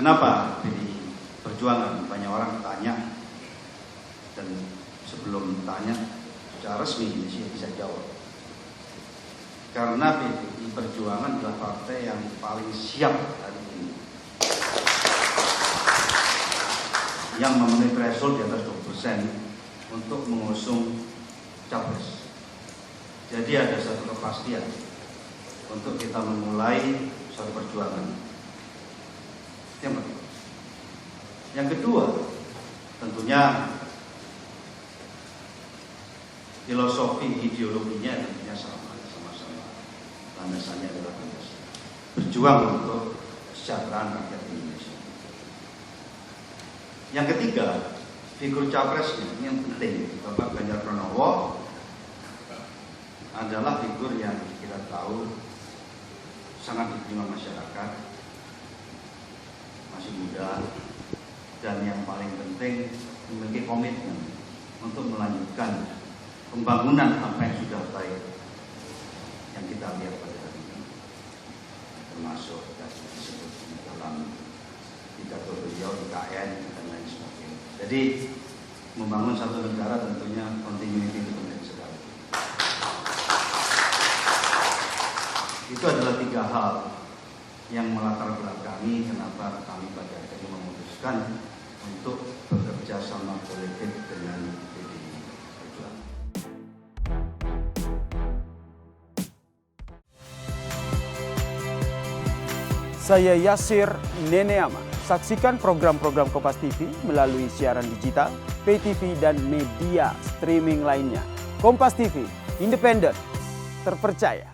Kenapa PDI Perjuangan? Banyak orang tanya, dan sebelum tanya secara resmi saya bisa jawab. Karena PDI Perjuangan adalah partai yang paling siap hari ini, yang memenuhi threshold di atas 20% untuk mengusung capres. Jadi ada satu kepastian untuk kita memulai suatu perjuangan. Yang pertama. Yang kedua, tentunya filosofi ideologinya tentunya sama-sama. Landasannya adalah berjuang untuk kesejahteraan rakyat Indonesia. Yang ketiga, figur capresnya ini yang penting. Bapak Ganjar Pranowo adalah figur yang kita tahu sangat diterima masyarakat, masih muda, dan yang paling penting memiliki komitmen untuk melanjutkan pembangunan apa yang sudah baik yang kita lihat pada hari ini, termasuk yang disebut di dalam pidato beliau IKN dan lain sebagainya. Jadi membangun satu negara tentunya continuity itu penting sekali. Itu adalah 3 hal yang melatar belakangi kenapa kami pada akhirnya memutuskan untuk bekerja sama politik dengan PDI Perjuangan. Saya Yasir Neneama. Saksikan program-program Kompas TV melalui siaran digital, pay TV, dan media streaming lainnya. Kompas TV, independen, terpercaya.